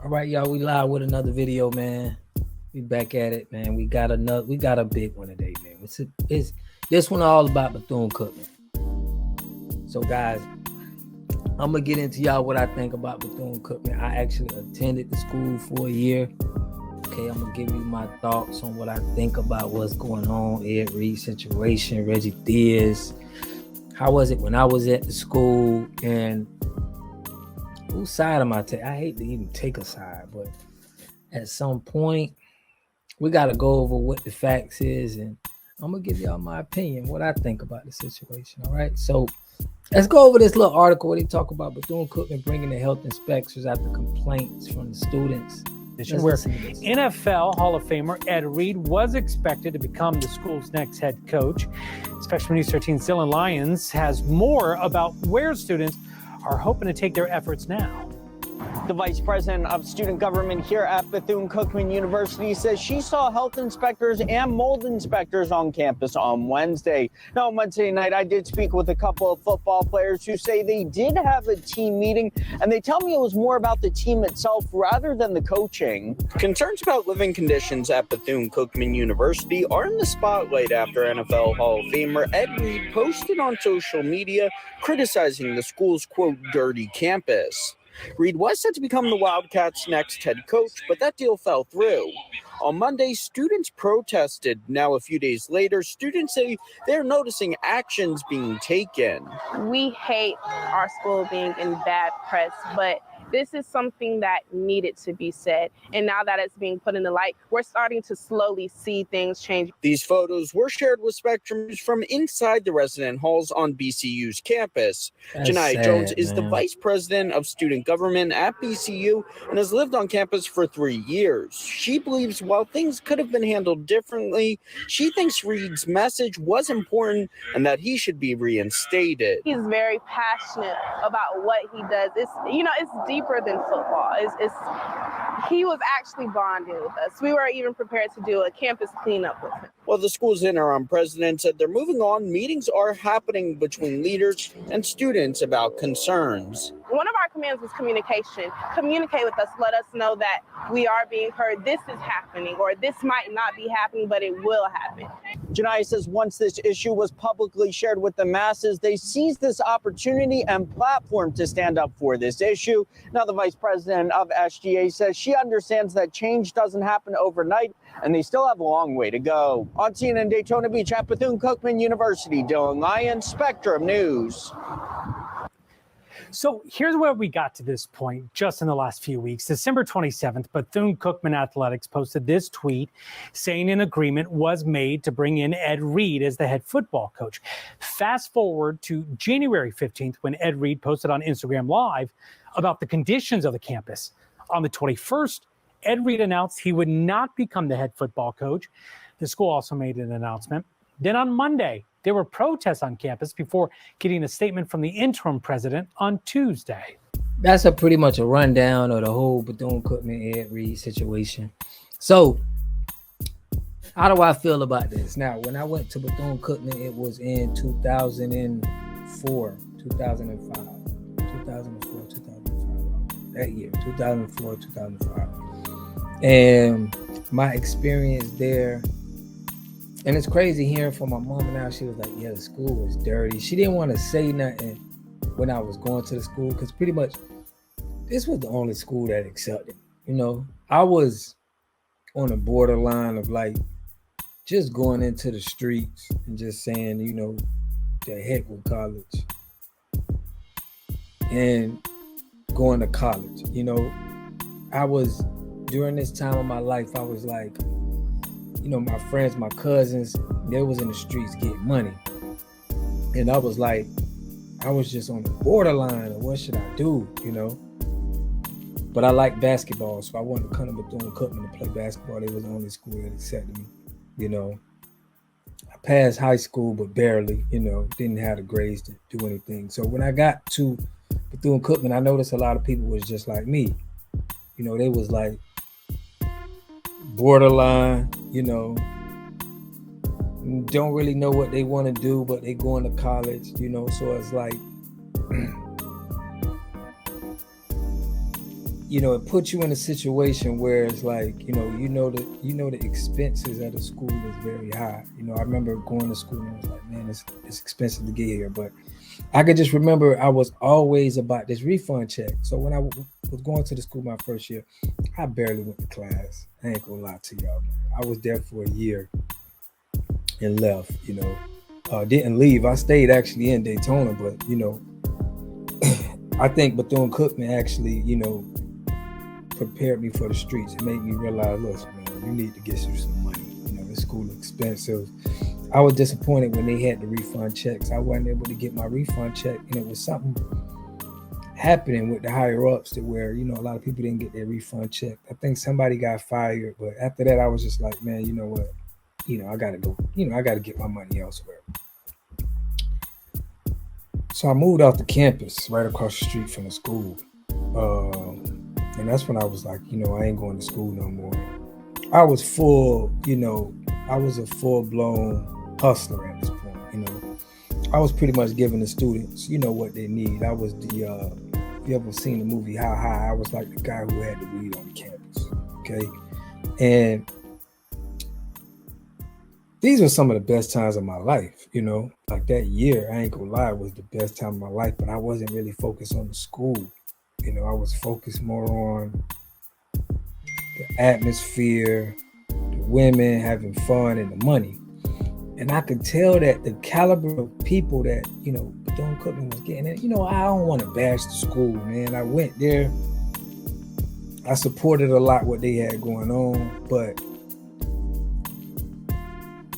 All right, y'all. We live with another video, man. We back at it, man. We got a big one today, man. It's this one all about Bethune Cookman. So, guys, I'm gonna get into y'all what I think about Bethune Cookman. I actually attended the school for a year. Okay, I'm gonna give you my thoughts on what I think about what's going on, Ed Reed situation, Reggie Diaz. How was it when I was at the school, and whose side am I taking? I hate to even take a side, but at some point, we got to go over what the facts is, and I'm going to give y'all my opinion, what I think about the situation, all right? So let's go over this little article where they talk about Bethune Cookman bringing the health inspectors after complaints from the students. Where NFL Hall of Famer Ed Reed was expected to become the school's next head coach. Special News 13's Dylan Lyons has more about where students are hoping to take their efforts now. The vice president of student government here at Bethune-Cookman University says she saw health inspectors and mold inspectors on campus on Wednesday. Now, on Wednesday night, I did speak with a couple of football players who say they did have a team meeting, and they tell me it was more about the team itself rather than the coaching. Concerns about living conditions at Bethune-Cookman University are in the spotlight after NFL Hall of Famer Ed Reed posted on social media criticizing the school's, quote, dirty campus. Reed was set to become the Wildcats' next head coach, but that deal fell through. On Monday, students protested. Now, a few days later, students say they're noticing actions being taken. We hate our school being in bad press, but this is something that needed to be said. And now that it's being put in the light, we're starting to slowly see things change. These photos were shared with Spectrum News from inside the resident halls on BCU's campus. Janiyah Jones is the vice president of student government at BCU and has lived on campus for 3 years. She believes while things could have been handled differently, she thinks Reed's message was important and that he should be reinstated. He's very passionate about what he does. It's deeper than football. He was actually bonding with us. We were even prepared to do a campus cleanup with him. Well, the school's interim president said they're moving on. Meetings are happening between leaders and students about concerns. One of our commands was communication. Communicate with us. Let us know that we are being heard. This is happening, or this might not be happening, but it will happen. Janiyah says once this issue was publicly shared with the masses, they seized this opportunity and platform to stand up for this issue. Now, the vice president of SGA says she understands that change doesn't happen overnight, and they still have a long way to go. On scene in Daytona Beach at Bethune-Cookman University, Dylan Lyons, Spectrum News. So here's where we got to this point just in the last few weeks. December 27th, Bethune-Cookman Athletics posted this tweet saying an agreement was made to bring in Ed Reed as the head football coach. Fast forward to January 15th when Ed Reed posted on Instagram Live about the conditions of the campus. On the 21st, Ed Reed announced he would not become the head football coach. The school also made an announcement. Then on Monday, there were protests on campus before getting a statement from the interim president on Tuesday. That's pretty much a rundown of the whole Bethune Cookman Ed Reed situation. So, how do I feel about this? Now, when I went to Bethune Cookman, it was in 2004, 2005, that year, 2004, 2005. And my experience there, and it's crazy hearing from my mom now. She was like, yeah, the school was dirty. She didn't want to say nothing when I was going to the school because pretty much this was the only school that accepted. I was on the borderline of like just going into the streets and just saying, the heck with college and going to college. I was, during this time of my life, I was like, my friends, my cousins, they was in the streets getting money. And I was like, I was just on the borderline of what should I do, But I like basketball, so I wanted to come to Bethune Cookman to play basketball. They was the only school that accepted me, I passed high school, but barely, didn't have the grades to do anything. So when I got to Bethune Cookman, I noticed a lot of people was just like me. They was like, borderline, don't really know what they want to do, but they going to college, so it's like it puts you in a situation where it's like, the expenses at a school is very high. I remember going to school and I was like, man, it's expensive to get here. But I could just remember I was always about this refund check. So when I was going to the school my first year, I barely went to class. I ain't gonna lie to y'all, man. I was there for a year and left, didn't leave. I stayed actually in Daytona, but, I think Bethune Cookman actually, prepared me for the streets and made me realize, listen, man, you need to get you some money. This school is expensive. I was disappointed when they had the refund checks. I wasn't able to get my refund check, and it was something happening with the higher ups to where, a lot of people didn't get their refund check. I think somebody got fired, but after that, I was just like, man, you know what? I gotta go, I gotta get my money elsewhere. So I moved off the campus right across the street from the school. And that's when I was like, I ain't going to school no more. I was I was a full-blown hustler at this point, I was pretty much giving the students, what they need. I was if you ever seen the movie How High, I was like the guy who had the weed on campus, okay? And these were some of the best times of my life, like that year, I ain't gonna lie, was the best time of my life, but I wasn't really focused on the school. I was focused more on the atmosphere, the women, having fun, and the money. And I could tell that the caliber of people that, Bethune Cookman was getting, and, I don't want to bash the school, man. I went there. I supported a lot what they had going on, but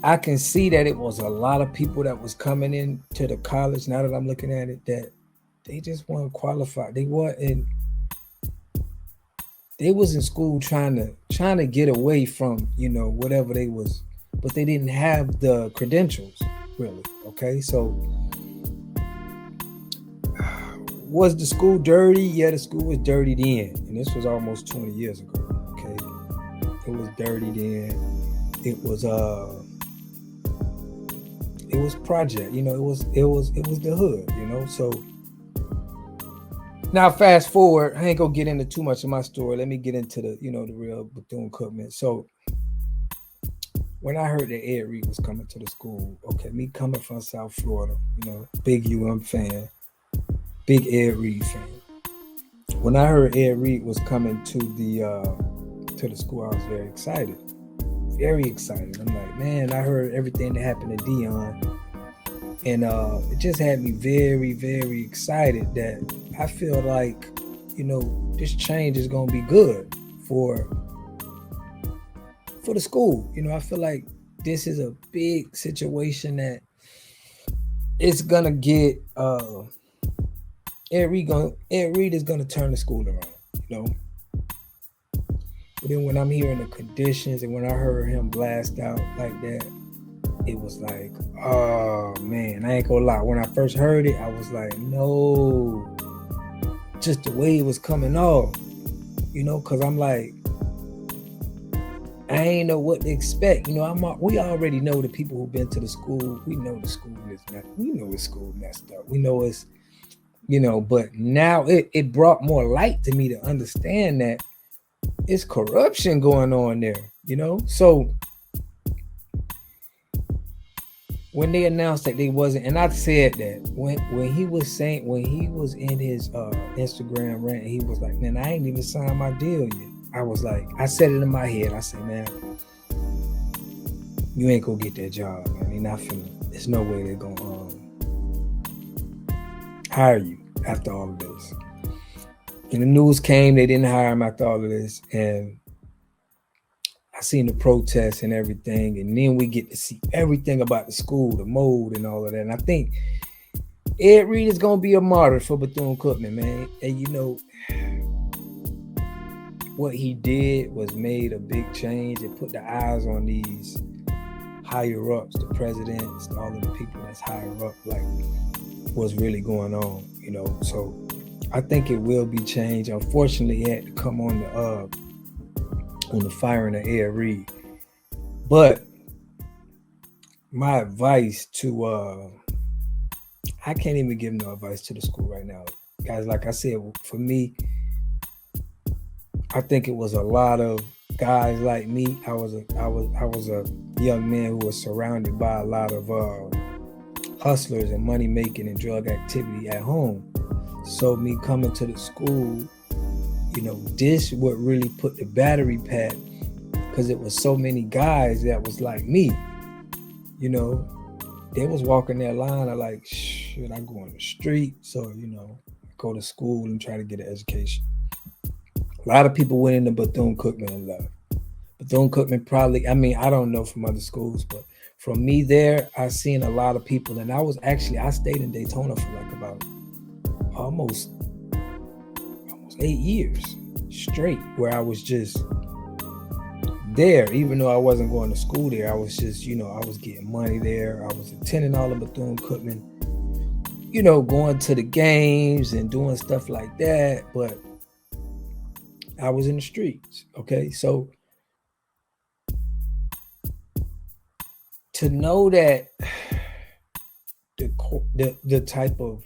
I can see that it was a lot of people that was coming in to the college, now that I'm looking at it, that they just weren't qualified. They was in school trying to get away from, whatever they was, but they didn't have the credentials, really. Okay, so was the school dirty? Yeah, the school was dirty then, and this was almost 20 years ago. Okay, it was dirty then. It was project, it was the hood, so. Now, fast forward, I ain't gonna get into too much of my story. Let me get into the, the real Bethune Cookman. So when I heard that Ed Reed was coming to the school, okay, me coming from South Florida, big fan, big Ed Reed fan. When I heard Ed Reed was coming to the school, I was very excited. Very excited. I'm like, man, I heard everything that happened to Dion. And it just had me very, very excited that I feel like, this change is going to be good for the school. I feel like this is a big situation that it's going to get, Ed Reed is going to turn the school around, But then when I'm hearing the conditions and when I heard him blast out like that, it was like, oh man, I ain't gonna lie. When I first heard it, I was like, no, just the way it was coming off, because I'm like, I ain't know what to expect. We already know the people who've been to the school. We know the school is messed up. We know it's, but now it brought more light to me to understand that it's corruption going on there, So when they announced that they wasn't, and I said that when he was in his Instagram rant, he was like, man, I ain't even signed my deal yet. I was like, I said it in my head. I said, man, you ain't gonna get that job, man. They not finna. There's no way they're gonna hire you after all of this. And the news came, they didn't hire him after all of this, and I seen the protests and everything, and then we get to see everything about the school, the mold and all of that. And I think Ed Reed is gonna be a martyr for Bethune Cookman, man. And what he did was made a big change. It put the eyes on these higher ups, the presidents, all of the people that's higher up, like what's really going on, So I think it will be changed. Unfortunately, it had to come on the firing of Ed Reed. But my advice to I can't even give no advice to the school right now. Guys, like I said, for me, I think it was a lot of guys like me. I was a young man who was surrounded by a lot of hustlers and money making and drug activity at home. So me coming to the school, this would really put the battery pack, because it was so many guys that was like me. They was walking their line of like, should I go on the street? So, go to school and try to get an education. A lot of people went into Bethune Cookman and left. Bethune Cookman probably, I don't know from other schools, but from me there, I seen a lot of people. And I stayed in Daytona for like about almost 8 years straight, where I was just there. Even though I wasn't going to school there, I was just, I was getting money there. I was attending all of Bethune Cookman, going to the games and doing stuff like that. But I was in the streets. Okay. So to know that the type of,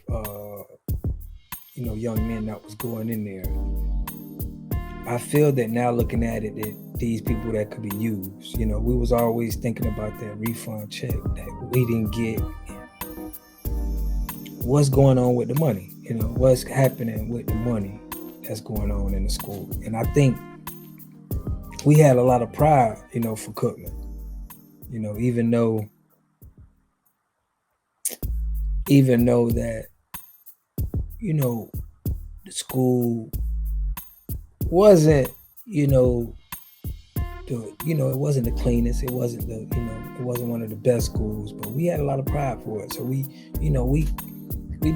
young men that was going in there, I feel that now looking at it, that these people that could be used, we was always thinking about that refund check that we didn't get. What's going on with the money? What's happening with the money that's going on in the school? And I think we had a lot of pride, for Cookman, even though that, the school wasn't, it wasn't the cleanest. It wasn't it wasn't one of the best schools, but we had a lot of pride for it. So we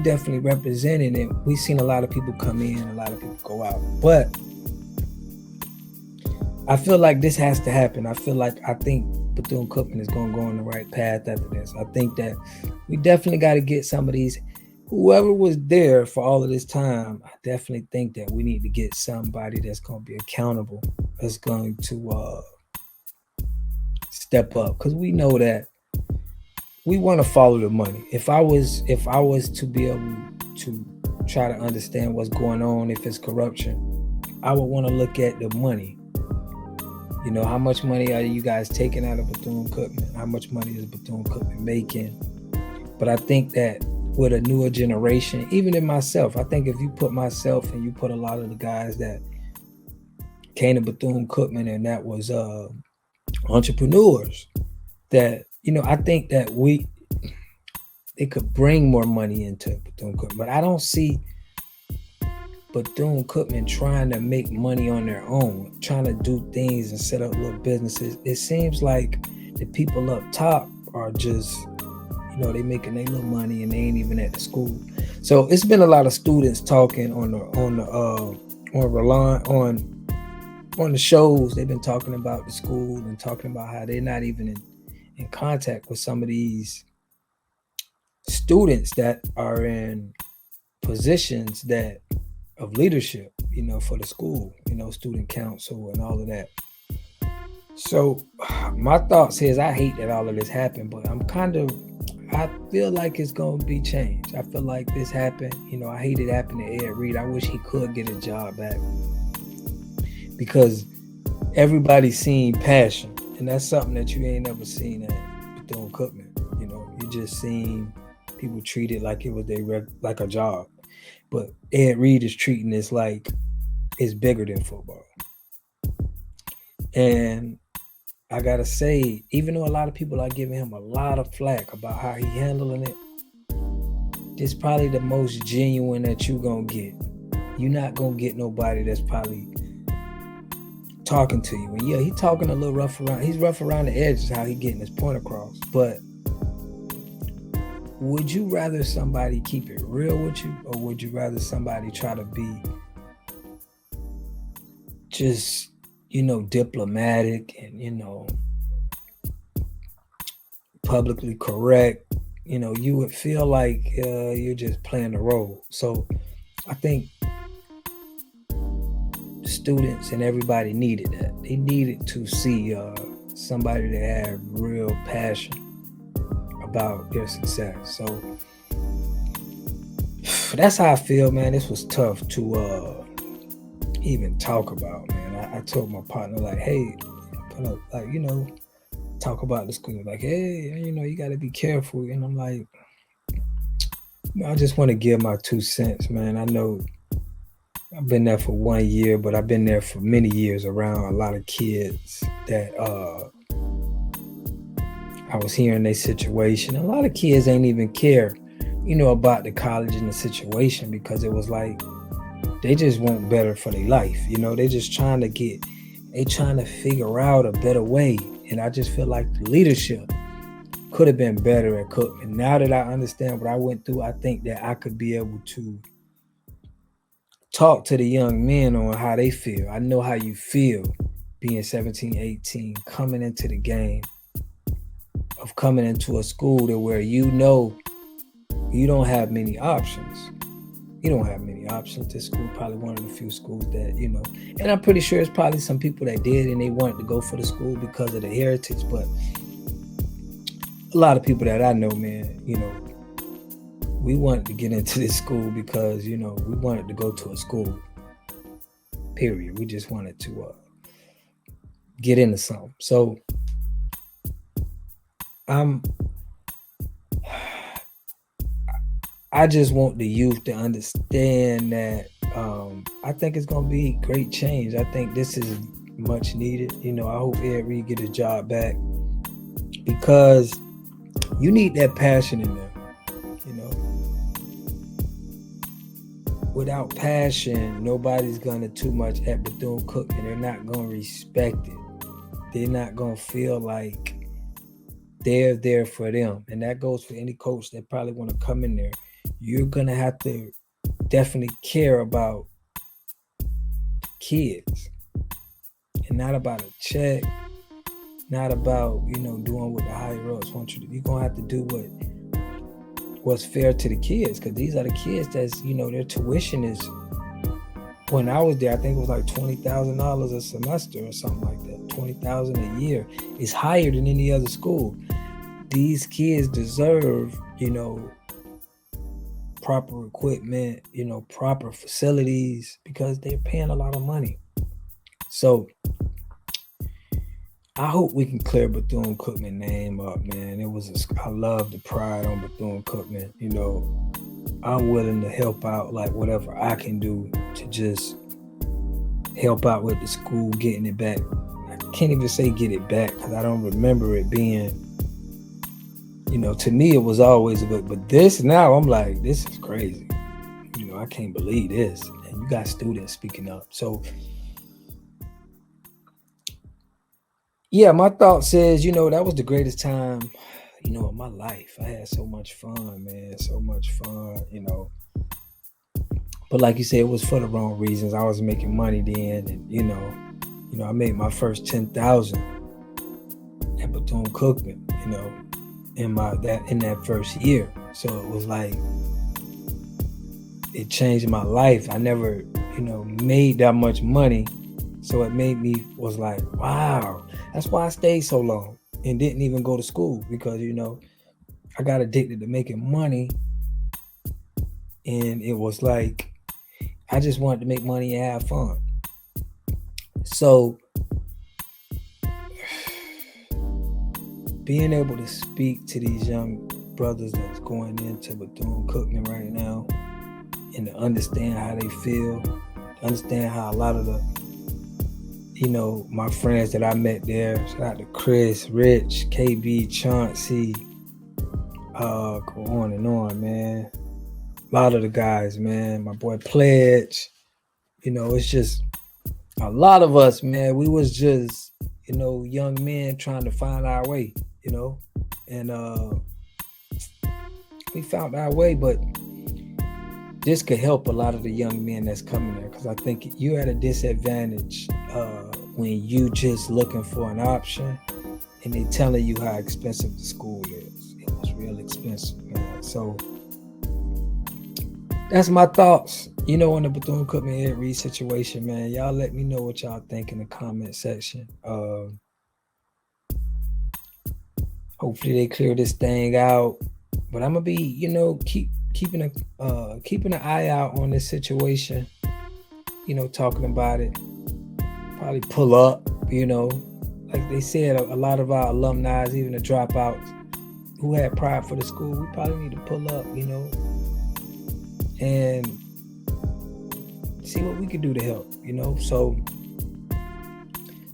definitely represented it. We seen a lot of people come in, a lot of people go out. But I feel like this has to happen. I think Bethune Cookman is going to go on the right path after this. I think that we definitely got to get some of these, whoever was there for all of this time, I definitely think that we need to get somebody that's going to be accountable, that's going to step up, because we know that we want to follow the money. If I was to be able to try to understand what's going on, if it's corruption, I would want to look at the money. How much money are you guys taking out of Bethune Cookman? How much money is Bethune Cookman making? But I think that with a newer generation, even in myself, I think if you put myself and you put a lot of the guys that came to Bethune Cookman and that was entrepreneurs, that, I think that it could bring more money into Bethune Cookman. But I don't see Bethune Cookman trying to make money on their own, trying to do things and set up little businesses. It seems like the people up top are just, they making their little money and they ain't even at the school. So it's been a lot of students talking on the shows. They've been talking about the school and talking about how they're not even in contact with some of these students that are in positions of leadership, for the school, student council and all of that. So my thoughts is, I hate that all of this happened, but I feel like it's going to be changed. I feel like this happened. I hate it happened to Ed Reed. I wish he could get a job back, because everybody's seen passion, and that's something that you ain't never seen at Bethune Cookman. You just seen people treat it like it was like a job. But Ed Reed is treating this like it's bigger than football. And I gotta say, even though a lot of people are giving him a lot of flack about how he handling it, this is probably the most genuine that you gonna get. You're not gonna get nobody that's probably talking to you. And yeah, he's talking a little rough around. He's rough around the edges, how he getting his point across. But would you rather somebody keep it real with you, or would you rather somebody try to be just, diplomatic and, publicly correct? You would feel like you're just playing the role. So I think students and everybody needed that. They needed to see somebody that had real passion about their success. So that's how I feel, man. This was tough to even talk about, man. I told my partner, like, hey, like, you know, talk about the school. Like, hey, you know, you got to be careful. And I'm like, I just want to give my 2 cents, man. I know I've been there for 1 year, but I've been there for many years around a lot of kids that I was hearing their situation. A lot of kids ain't even care, you know, about the college and the situation, because it was like they just want better for their life. You know, they just trying to figure out a better way. And I just feel like the leadership could have been better at Cookman. Now that I understand what I went through, I think that I could be able to talk to the young men on how they feel. I know how you feel being 17, 18, coming into the game, of coming into a school to where you know you don't have many options. You don't have many options. This school probably one of the few schools that, you know, and I'm pretty sure it's probably some people that did and they wanted to go for the school because of the heritage, but a lot of people that I know, man, you know, we wanted to get into this school because, you know, we wanted to go to a school, period. We just wanted to get into something. So I just want the youth to understand that I think it's going to be great change. I think this is much needed. You know, I hope Ed Reed get his job back, because you need that passion in there, you know. Without passion, nobody's going to too much at Bethune Cookman. They're not going to respect it. They're not going to feel like they're there for them. And that goes for any coach that probably want to come in there. You're going to have to definitely care about kids and not about a check, not about, you know, doing what the higher ups want you to do. You're going to have to do what's fair to the kids, because these are the kids that's, you know, their tuition is, when I was there, I think it was like $20,000 a semester or something like that. $20,000 a year is higher than any other school. These kids deserve, you know, proper equipment, you know, proper facilities, because they're paying a lot of money. So I hope we can clear Bethune Cookman name up, man. I love the pride on Bethune Cookman. You know, I'm willing to help out, like whatever I can do to just help out with the school, getting it back. I can't even say get it back, because I don't remember it being, you know, to me it was always a good, but this now I'm like, this is crazy. You know, I can't believe this. And you got students speaking up. So yeah, my thoughts is, you know, that was the greatest time, you know, of my life. I had so much fun, man. So much fun, you know. But like you said, it was for the wrong reasons. I was making money then, and you know, I made my first $10,000 at Bethune Cookman, you know, in that first year. So it was like, it changed my life. I never, you know, made that much money. So it made me was like, wow. That's why I stayed so long and didn't even go to school, because, you know, I got addicted to making money. And it was like, I just wanted to make money and have fun. So being able to speak to these young brothers that's going into Bethune Cookman right now, and to understand how they feel, to understand how a lot of the, you know, my friends that I met there, shout out to Chris, Rich, KB, Chauncey, go on and on, man. A lot of the guys, man, my boy Pledge, you know, it's just a lot of us, man. We was just, you know, young men trying to find our way, you know, and we found our way, but this could help a lot of the young men that's coming there, because I think you're at a disadvantage when you just looking for an option and they telling you how expensive the school is. It was real expensive, man. So that's my thoughts, you know, on the Bethune Cookman Ed Reed situation, man. Y'all let me know what y'all think in the comment section. Hopefully they clear this thing out, but I'm gonna be, you know, keeping an eye out on this situation. talking about it. Probably pull up, like they said, a lot of our alumni, even the dropouts who had pride for the school, we probably need to pull up, and see what we can do to help, So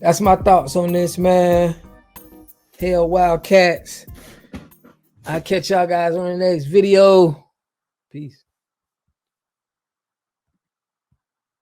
that's my thoughts on this, man. Hell, Wildcats. I'll catch y'all guys on the next video. Peace.